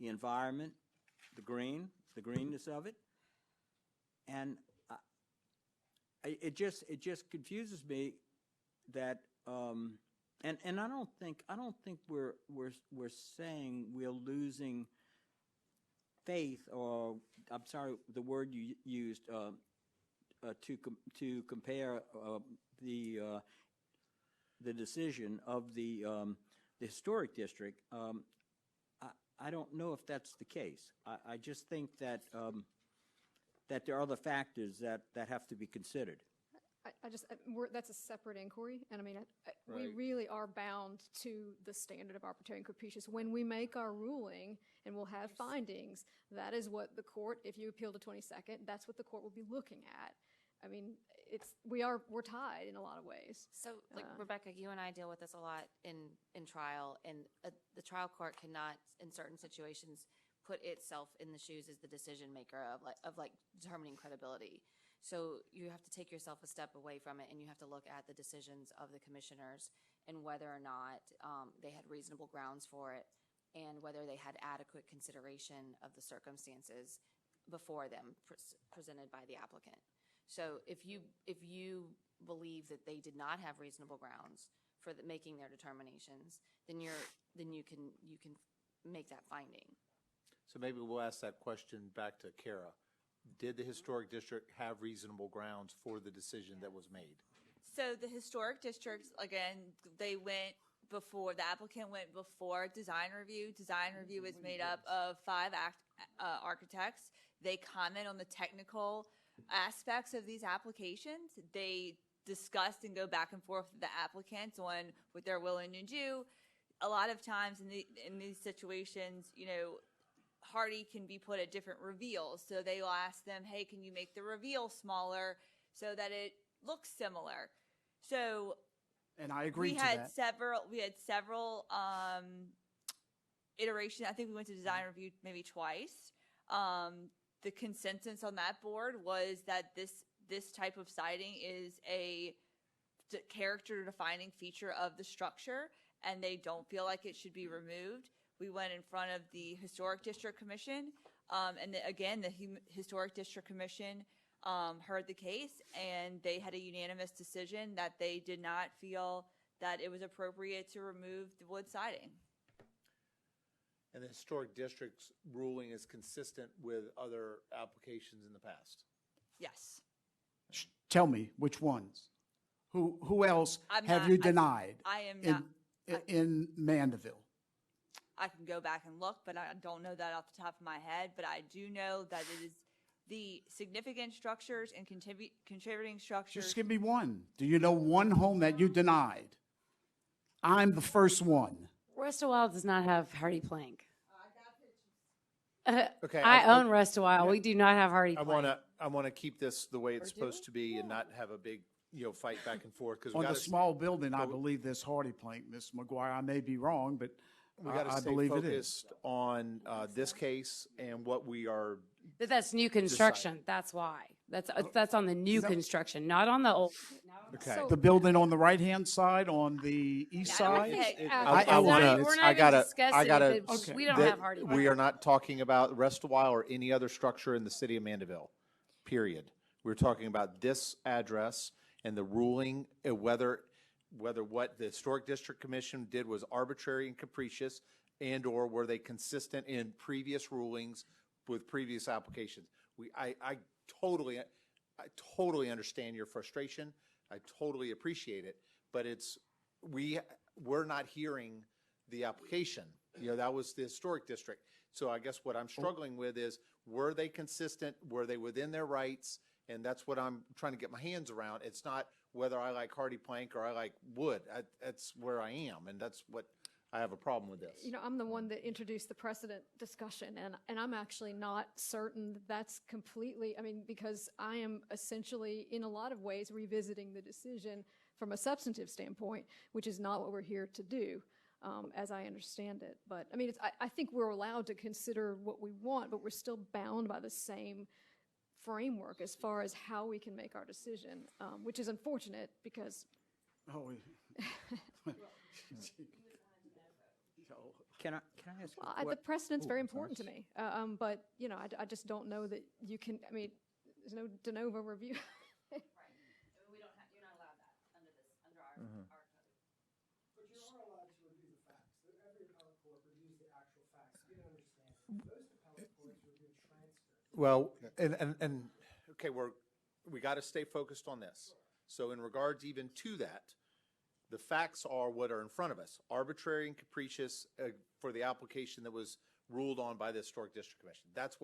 the environment, the greenness of it, and it just confuses me that and I don't think we're saying we're losing faith, or I'm sorry, the word you used to compare the decision of the historic district. I don't know if that's the case. I just think that that there are other factors that have to be considered. That's a separate inquiry, and I mean, Right. we really are bound to the standard of arbitrary and capricious. When we make our ruling and we'll have findings, that is what the court, if you appeal to 22nd, that's what the court will be looking at. I mean, we're tied in a lot of ways. So, like, Rebecca, you and I deal with this a lot in trial, and the trial court cannot, in certain situations, put itself in the shoes as the decision maker of determining credibility. So you have to take yourself a step away from it, and you have to look at the decisions of the commissioners and whether or not they had reasonable grounds for it, and whether they had adequate consideration of the circumstances before them presented by the applicant. So if you believe that they did not have reasonable grounds for making their determinations, then you can make that finding. So maybe we'll ask that question back to Kara. Did the historic district have reasonable grounds for the decision that was made? So the historic districts, again, they went before, the applicant went before design review. Design review is made up of 5 architects. They comment on the technical aspects of these applications. They discussed and go back and forth with the applicants on what they're willing to do. A lot of times in these situations, you know, Hardy can be put at different reveals. So they will ask them, hey, can you make the reveal smaller so that it looks similar? So and I agree we to had that. we had several iterations. I think we went to design review maybe twice. The consensus on that board was that this type of siding is a character defining feature of the structure, and they don't feel like it should be removed. We went in front of the Historic District Commission, and again, the Historic District Commission heard the case, and they had a unanimous decision that they did not feel that it was appropriate to remove the wood siding. And the historic district's ruling is consistent with other applications in the past? Yes. Tell me which ones. Who else have you denied? I am not. In Mandeville. I can go back and look, but I don't know that off the top of my head. But I do know that it is the significant structures and contributing structures. Just give me one. Do you know one home that you denied? I'm the first one. Rest a While does not have hardy plank. Okay, I own Rest a While. We do not have hardy plank. I want to keep this the way it's supposed to be and not have a big, fight back and forth. Because On the small building, I believe this hardy plank, Ms. McGuire. I may be wrong, but we got to I stay believe it is. focused on this case and what we are. But that's new construction. That's why. That's on the new construction, not on the old. Okay. So- The building on the right-hand side, on the east side? We're not even discussing it. Okay. We don't have hardy plank. We are not talking about Rest a While or any other structure in the city of Mandeville, period. We're talking about this address and the ruling, whether what the Historic District Commission did was arbitrary and capricious, and or were they consistent in previous rulings with previous applications. I totally understand your frustration. I totally appreciate it, but we're not hearing the application. That was the Historic District. So I guess what I'm struggling with is, were they consistent? Were they within their rights? And that's what I'm trying to get my hands around. It's not whether I like hardy plank or I like wood. That's where I am, and that's what I have a problem with this. I'm the one that introduced the precedent discussion, and I'm actually not certain that's completely, because I am essentially, in a lot of ways, revisiting the decision from a substantive standpoint, which is not what we're here to do, as I understand it. But, I think we're allowed to consider what we want, but we're still bound by the same framework as far as how we can make our decision, which is unfortunate because... Can I ask Well, a the precedent's Oh, very I'm sorry. important to me. But, you know, I just don't know that you can, I mean, there's no de novo review. We don't have, you're not allowed that under this, under our code. But you are allowed to review the facts. Every appellate court reviews the actual facts. You don't understand. Most appellate courts review transcripts. Well, and okay, we got to stay focused on this. So in regards even to that, the facts are what are in front of us. Arbitrary and capricious for the application that was ruled on by the Historic District Commission. That's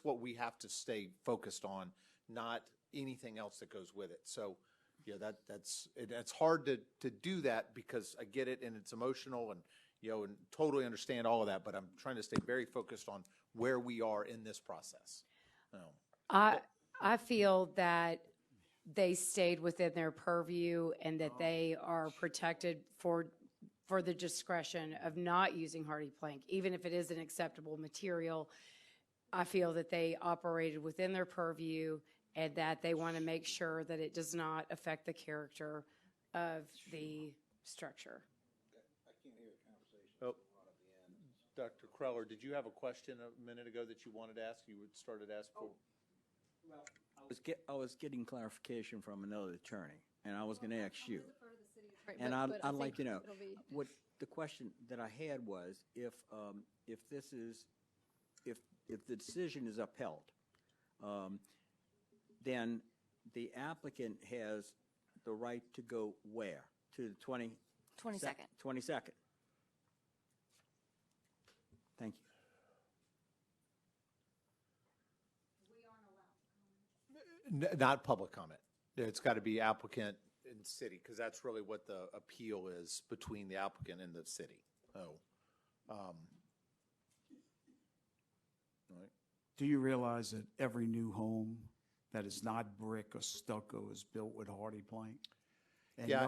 what we have to stay focused on, not anything else that goes with it. So, yeah, it's hard to do that because I get it and it's emotional and, you know, and totally understand all of that, but I'm trying to stay very focused on where we are in this process. I feel that they stayed within their purview and that they are protected for the discretion of not using hardy plank, even if it is an acceptable material. I feel that they operated within their purview and that they want to make sure that it does not affect the character of the structure. Oh, Dr. Kreller, did you have a question a minute ago that you wanted to ask? You would started to ask for. Well, I was getting clarification from another attorney, and I was going to ask you. And I'd like to know, what the question that I had was, if the decision is upheld, then the applicant has the right to go where? To the 22nd. 22nd. Thank you. Not public comment. It's got to be applicant and city, because that's really what the appeal is between the applicant and the city. Right. Do you realize that every new home that is not brick or stucco is built with hardy plank? And Yeah,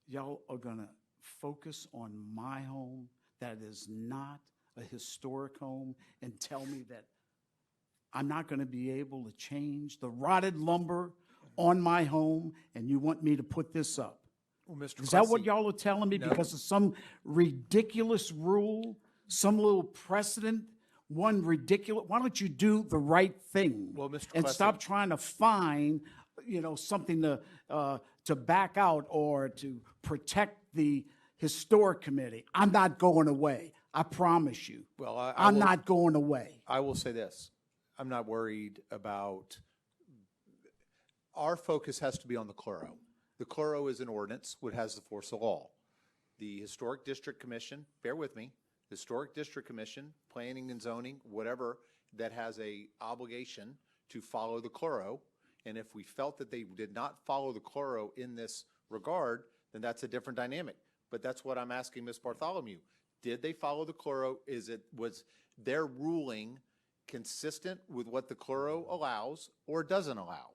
y'all are gonna focus on my home that is not a historic home and tell me that I'm not gonna be able to change the rotted lumber on my home, and you want me to put this up? Well, Mr. Is that what Cressy, y'all are telling me? No. Because of some ridiculous rule, some little precedent, one ridiculous, why don't you do the right thing? Well, Mr. And Cressy- stop trying to find, something to back out or to protect the historic committee. I'm not going away. I promise you. Well, I I'm will- not going away. I will say this. I'm not worried about, our focus has to be on the chloro. The chloro is an ordinance which has the force of law. The Historic District Commission, bear with me, Historic District Commission, Planning and Zoning, whatever, that has a obligation to follow the chloro. And if we felt that they did not follow the chloro in this regard, then that's a different dynamic. But that's what I'm asking Ms. Bartholomew. Did they follow the chloro? Was their ruling consistent with what the chloro allows or doesn't allow?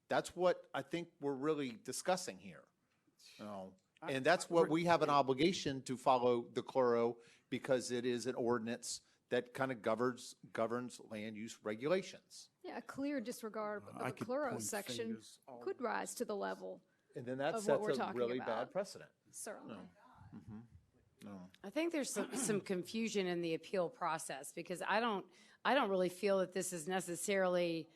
That's what I think we're really discussing here. And that's what we have an obligation to follow the chloro, because it is an ordinance that kind of governs land use regulations. Yeah, a clear disregard I of the could chloro point section fingers all could rise to the level, And then that Of what sets we're a talking really about. bad precedent. certainly. I think there's some confusion in the appeal process, because I don't really feel that this is necessarily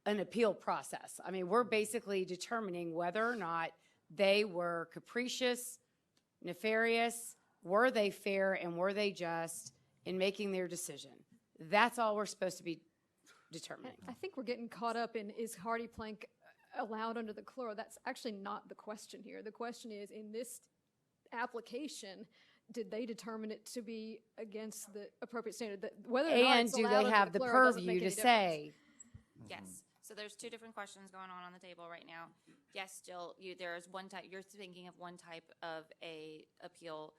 an appeal process. I mean, we're basically determining whether or not they were capricious, nefarious, were they fair, and were they just in making their decision. That's all we're supposed to be determining. I think we're getting caught up in, is hardy plank allowed under the chloro? That's actually not the question here. The question is, in this application, did they determine it to be against the appropriate standard? That whether or not And it's do allowed they under have the chloro doesn't make purview to any difference. say, Yes. So there's two different questions going on the table right now. Yes, Jill, there is one type, you're thinking of one type of a appeal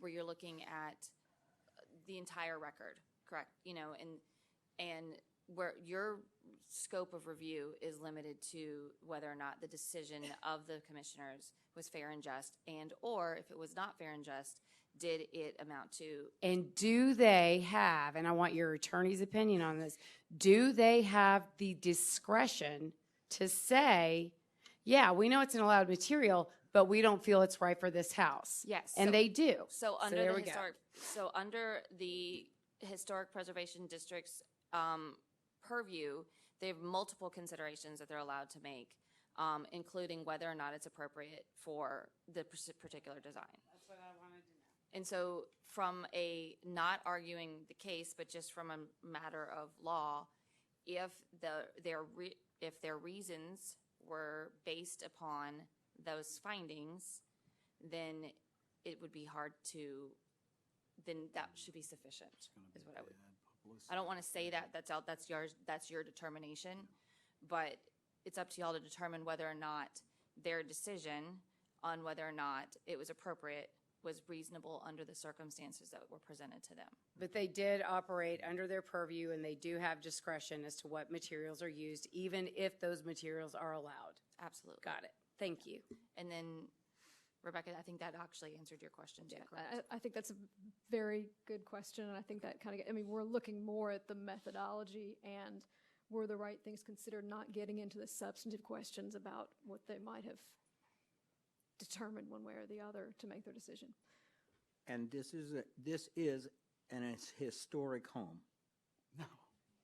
where you're looking at the entire record, correct? And where your scope of review is limited to whether or not the decision of the commissioners was fair and just, and or if it was not fair and just, did it amount to? and do they have, and I want your attorney's opinion on this, do they have the discretion to say, yeah, we know it's an allowed material, but we don't feel it's right for this house. Yes, And so- they do. So under there the we go. Historic Preservation District's purview, they have multiple considerations that they're allowed to make, including whether or not it's appropriate for the particular design. That's what I wanted to know. And so from a, not arguing the case, but just from a matter of law, if their reasons were based upon those findings, then it would be hard to, then that should be sufficient, is what I would. I don't want to say that, that's your determination, but it's up to y'all to determine whether or not their decision on whether or not it was appropriate was reasonable under the circumstances that were presented to them. But they did operate under their purview, and they do have discretion as to what materials are used, even if those materials are allowed. Absolutely. Got it. Thank you. And then, Rebecca, I think that actually answered your question too, correct? I think that's a very good question, and I think that kind of, I mean, we're looking more at the methodology and were the right things considered, not getting into the substantive questions about what they might have determined one way or the other to make their decision. And this is an historic home. No.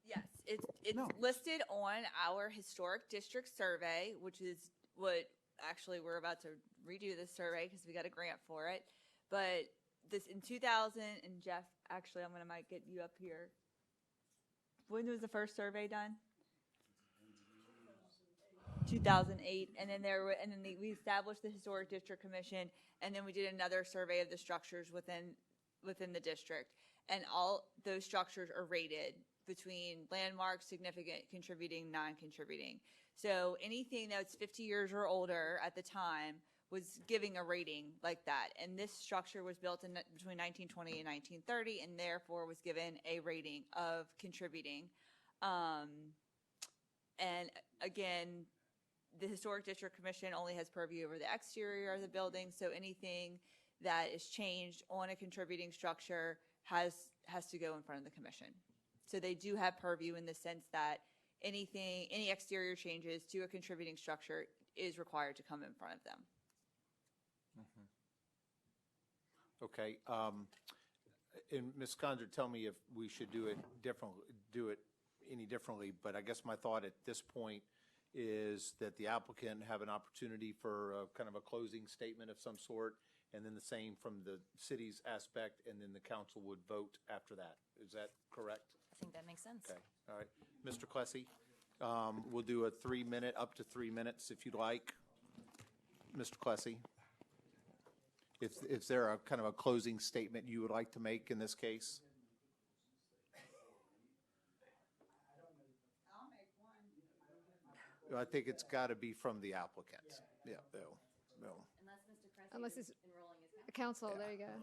Yes, it's No. listed on our historic district survey, which is what actually we're about to redo this survey because we got a grant for it. But this in 2000, and Jeff, actually, might get you up here. When was the first survey done? 2008, and then we established the Historic District Commission, and then we did another survey of the structures within the district, and all those structures are rated between landmark, significant, contributing, non-contributing. So anything that's 50 years or older at the time was giving a rating like that, and this structure was built between 1920 and 1930, and therefore was given a rating of contributing. And again, the Historic District Commission only has purview over the exterior of the building, so anything that is changed on a contributing structure has to go in front of the commission. So they do have purview in the sense that any exterior changes to a contributing structure is required to come in front of them. Okay. And Ms. Condra, tell me if we should do it any differently, but I guess my thought at this point is that the applicant have an opportunity for kind of a closing statement of some sort, and then the same from the city's aspect, and then the council would vote after that. Is that correct? I think that makes sense. Okay, all right. Mr. Klesse, we'll do a 3-minute, up to 3 minutes if you'd like. Mr. Klesse, is there a kind of a closing statement you would like to make in this case? I think it's got to be from the applicant. Yeah, no. Unless Mr. Cressy Unless is it's enrolling his council, there you go.